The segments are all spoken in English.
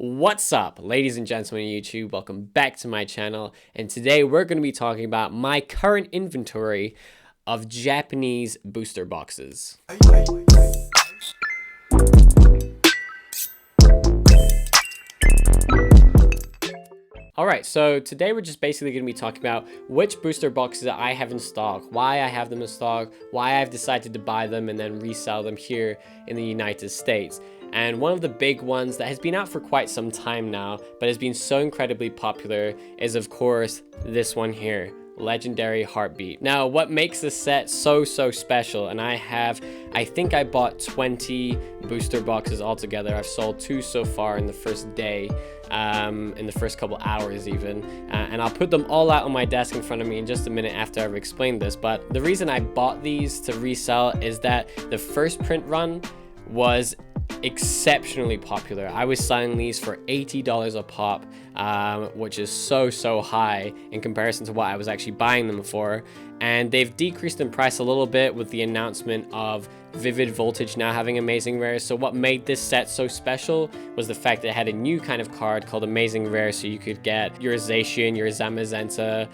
What's up, ladies and gentlemen of YouTube? Welcome back to my channel, and today we're going to be talking about my current inventory of Japanese booster boxes. Alright, so today we're just basically going to be talking about which booster boxes I have in stock, why I have them in stock, why I've decided to buy them and then resell them here in the United States. And one of the big ones that has been out for quite some time now, but has been so incredibly popular, is of course this one here, Legendary Heartbeat. Now, what makes this set so special, and I think I bought 20 booster boxes altogether. I've sold 2 so far in the first day, in the first couple hours even, and I'll put them all out on my desk in front of me in just a minute after I've explained this. But the reason I bought these to resell is that the first print run was exceptionally popular. I was selling these for $80 a pop, which is so high in comparison to what I was actually buying them for. And they've decreased in price a little bit with the announcement of Vivid Voltage now having Amazing Rares. So what made this set so special was the fact that it had a new kind of card called Amazing Rare. So you could get your Zacian, your Zamazenta,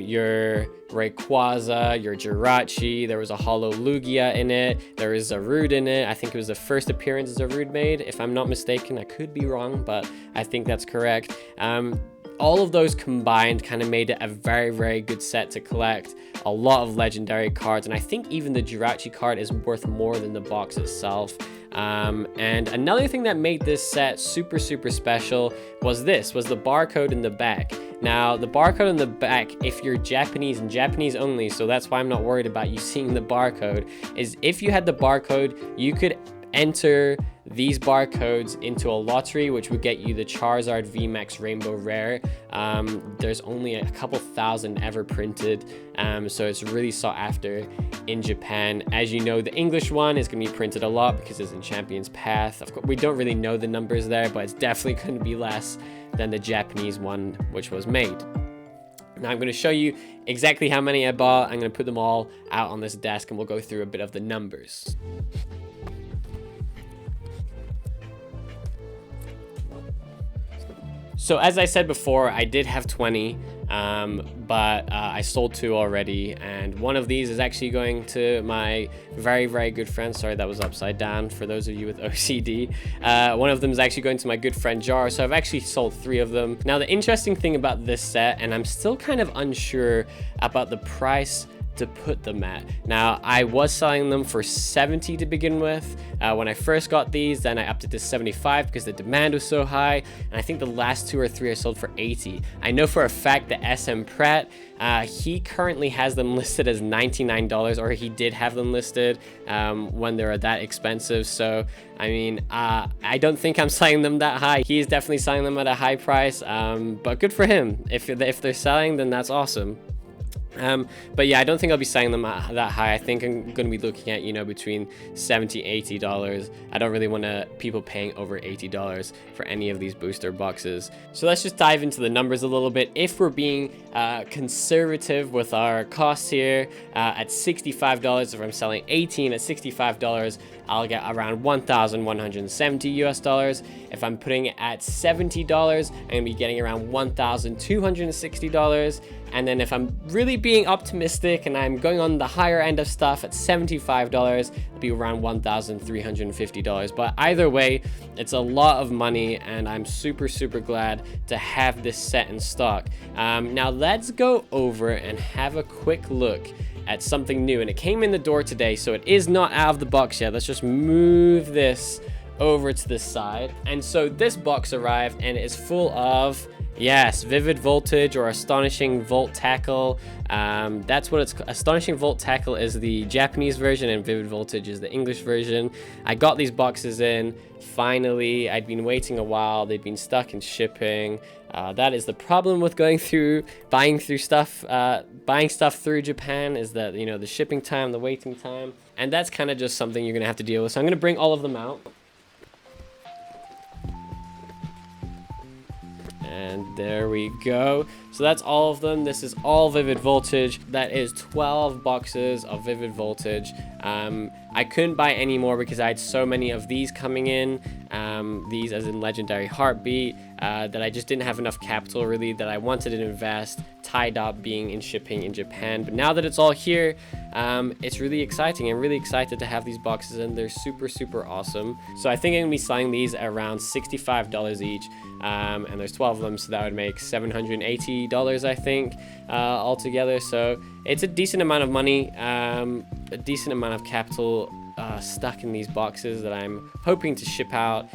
your Rayquaza, your Jirachi. There was a Holo Lugia in it. There is a Zarude in it. I think it was the first appearance Zarude made, if I'm not mistaken. I could be wrong, but I think that's correct. All of those combined kind of made it a very good set to collect. A lot of legendary cards, and I think even the Jirachi card is worth more than the box itself. And another thing that made this set super special was the barcode in the back. Now, the barcode in the back, if you're Japanese and Japanese only, so that's why I'm not worried about you seeing the barcode, is if you had the barcode, you could enter these barcodes into a lottery, which would get you the Charizard VMAX Rainbow Rare. There's only a couple thousand ever printed, so it's really sought after in Japan. As you know, the English one is going to be printed a lot because it's in Champion's Path. Of course, we don't really know the numbers there, but it's definitely going to be less than the Japanese one which was made. Now I'm going to show you exactly how many I bought. I'm going to put them all out on this desk and we'll go through a bit of the numbers. So as I said before, I did have 20, but I sold 2 already, and one of these is actually going to my very good friend. Sorry, that was upside down for those of you with OCD. One of them is actually going to my good friend Jar, so I've actually sold 3 of them. Now, the interesting thing about this set, and I'm still kind of unsure about the price to put them at. Now, I was selling them for 70 to begin with when I first got these, then I upped it to 75 because the demand was so high, and I think the last 2 or 3 I sold for 80. I know for a fact that SM Pratt, he currently has them listed as $99, or he did have them listed when they were that expensive. So I mean, I don't think I'm selling them that high. He's definitely selling them at a high price, but good for him. If they're selling, then that's awesome. But yeah, I don't think I'll be selling them at that high. I think I'm going to be looking at, you know, between $70, $80. I don't really want people paying over $80 for any of these booster boxes. So let's just dive into the numbers a little bit. If we're being conservative with our costs here, at $65, if I'm selling 18 at $65, I'll get around $1,170 US. If I'm putting it at $70, I'm gonna be getting around $1,260. And then if I'm really being optimistic and I'm going on the higher end of stuff at $75, it'll be around $1,350. But either way, it's a lot of money, and I'm super glad to have this set in stock. Now let's go over and have a quick look at something new, and it came in the door today, so it is not out of the box yet. Let's just move this over to the side. And so this box arrived, and it is full of, yes, Vivid Voltage or Astonishing Volt Tackle. That's what it's called. Astonishing Volt Tackle is the Japanese version, and Vivid Voltage is the English version. I got these boxes in finally. I'd been waiting a while. They'd been stuck in shipping. That is the problem with buying stuff through Japan, is that, you know, the shipping time, the waiting time, and that's kind of just something you're gonna have to deal with. So I'm gonna bring all of them out. And there we go. So that's all of them. This is all Vivid Voltage. That is 12 boxes of Vivid Voltage. I couldn't buy any more because I had so many of these coming in. these as in Legendary Heartbeat, that I just didn't have enough capital really that I wanted to invest, tied up being in shipping in Japan. But now that it's all here, it's really exciting. I'm really excited to have these boxes, and they're super awesome. So I think I'm gonna be selling these at around $65 each, and there's 12 of them, so that would make $780 I think altogether. So it's a decent amount of money, a decent amount of capital stuck in these boxes that I'm hoping to ship out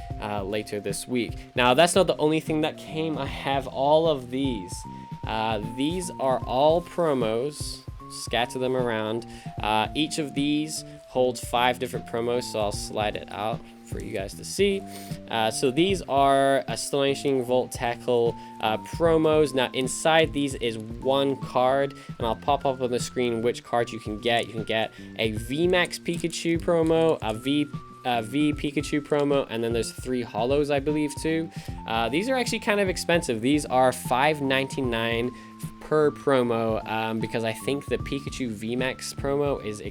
later this week. Now that's not the only thing that came. I have all of these. These are all promos. Scatter them around. Each of these holds 5 different promos, so I'll slide it out for you guys to see. So these are Astonishing Volt Tackle promos. Now inside these is one card, and I'll pop up on the screen which card you can get. You can get a VMAX Pikachu promo, a V Pikachu promo, and then there's 3 holos I believe too. These are actually kind of expensive. These are $5.99 per promo, because I think the Pikachu VMAX promo is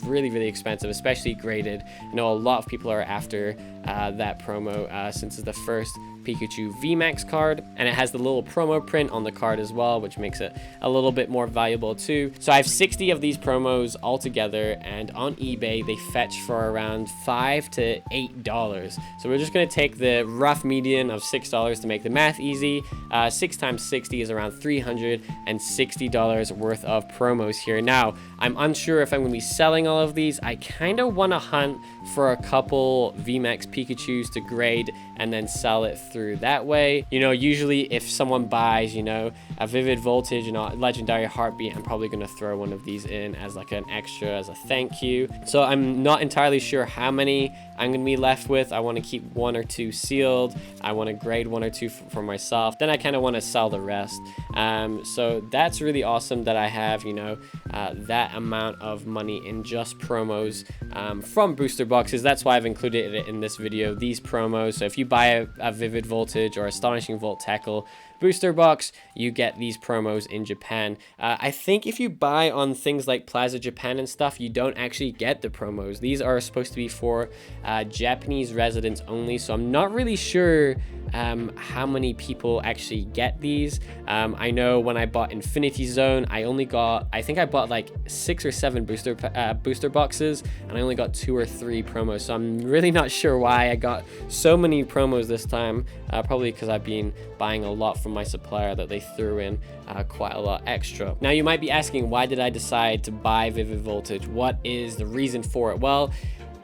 really expensive, especially graded. I know a lot of people are after that promo since it's the first Pikachu VMAX card, and it has the little promo print on the card as well, which makes it a little bit more valuable too. So I have 60 of these promos all together, and on eBay they fetch for around $5 to $8. So we're just going to take the rough median of $6 to make the math easy. 6 times 60 is around $360 worth of promos here. Now I'm unsure if I'm going to be selling all of these. I kind of want to hunt for a couple VMAX Pikachus to grade and then sell it through that way. You know, usually if someone buys, you know, a Vivid Voltage and a Legendary Heartbeat, I'm probably going to throw one of these in as like an extra, as a thank you. So I'm not entirely sure how many I'm going to be left with. I want to keep 1 or 2 sealed. I want to grade 1 or 2 for myself. Then I kind of want to sell the rest. So that's really awesome that I have, you know, that amount of money in just promos from booster boxes. That's why I've included it in this video, these promos. So if you buy a Vivid Voltage or Astonishing Volt Tackle booster box, you get these promos in Japan. I think if you buy on things like Plaza Japan and stuff, you don't actually get the promos. These are supposed to be for Japanese residents only, so I'm not really sure how many people actually get these. I know when I bought Infinity Zone, I think I bought like 6 or 7 booster boxes, and I only got 2 or 3 promos. So I'm really not sure why I got so many promos this time. Probably because I've been buying a lot from my supplier that they threw in quite a lot extra. Now you might be asking, why did I decide to buy Vivid Voltage? What is the reason for it? Well,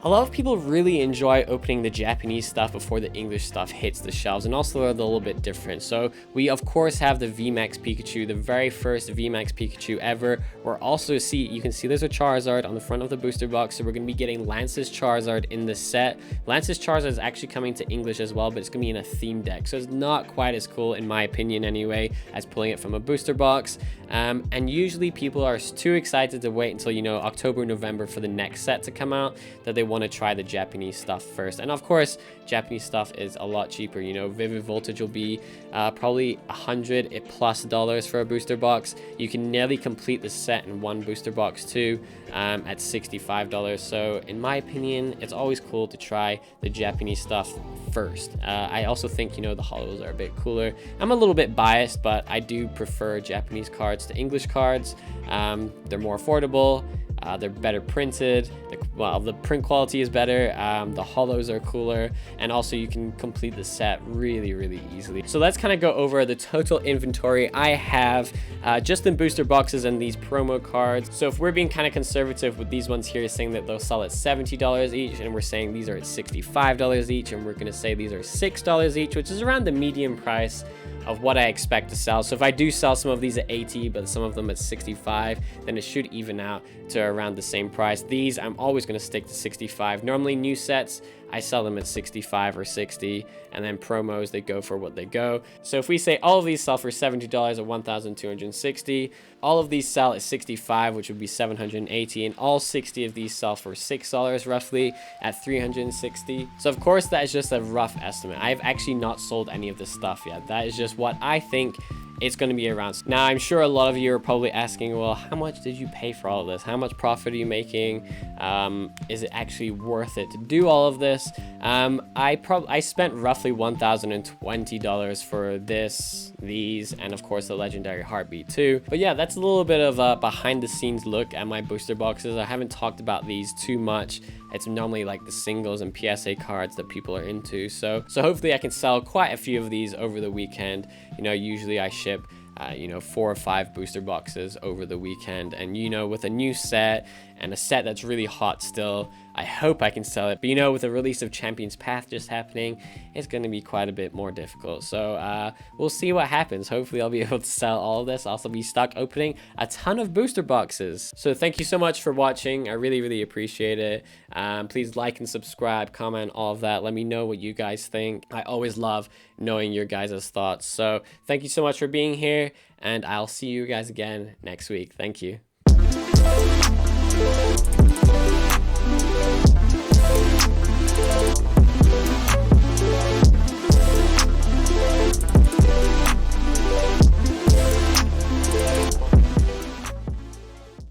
a lot of people really enjoy opening the Japanese stuff before the English stuff hits the shelves, and also they're a little bit different. So we of course have the VMAX Pikachu, the very first VMAX Pikachu ever. We're also you can see there's a Charizard on the front of the booster box, so we're going to be getting Lance's Charizard in this set. Lance's Charizard is actually coming to English as well, but it's going to be in a theme deck, so it's not quite as cool, in my opinion anyway, as pulling it from a booster box. And usually people are too excited to wait until, you know, October, November for the next set to come out, that they want to try the Japanese stuff first. And of course, Japanese stuff is a lot cheaper. You know, Vivid Voltage will be probably $100+ for a booster box. You can nearly complete the set in 1 booster box too, at $65. So in my opinion, it's always cool to try the Japanese stuff first. I also think, you know, the holos are a bit cooler. I'm a little bit biased, but I do prefer Japanese cards to English cards. They're more affordable. They're better printed. The print quality is better. The holos are cooler, and also you can complete the set really easily. So let's kind of go over the total inventory I have just in booster boxes and these promo cards. So if we're being kind of conservative with these ones here, saying that they'll sell at $70 each, and we're saying these are at $65 each, and we're going to say these are $6 each, which is around the median price of what I expect to sell. So if I do sell some of these at 80, but some of them at 65, then it should even out to around the same price. These, I'm always going to stick to 65. Normally new sets, I sell them at 65 or 60, and then promos, they go for what they go. So if we say all of these sell for $70 at $1,260, all of these sell at 65, which would be $780, and all 60 of these sell for $6 roughly at $360. So of course that is just a rough estimate. I've actually not sold any of this stuff yet. That is just what I think it's going to be around. Now, I'm sure a lot of you are probably asking, well, how much did you pay for all of this? How much profit are you making? Is it actually worth it to do all of this? I spent roughly $1,020 for these, and of course the legendary heartbeat too. But yeah, that's a little bit of a behind the scenes look at my booster boxes. I haven't talked about these too much. It's normally like the singles and PSA cards that people are into. So hopefully I can sell quite a few of these over the weekend. You know, usually I ship 4 or 5 booster boxes over the weekend, and with a new set and a set that's really hot still, I hope I can sell it. But with the release of Champions Path just happening, it's going to be quite a bit more difficult. So we'll see what happens. Hopefully I'll be able to sell all of this. I'll also be stuck opening a ton of booster boxes. So thank you so much for watching. I really appreciate it. Please like and subscribe, comment, all of that. Let me know what you guys think. I always love knowing your guys' thoughts. So thank you so much for being here, and I'll see you guys again next week. Thank you.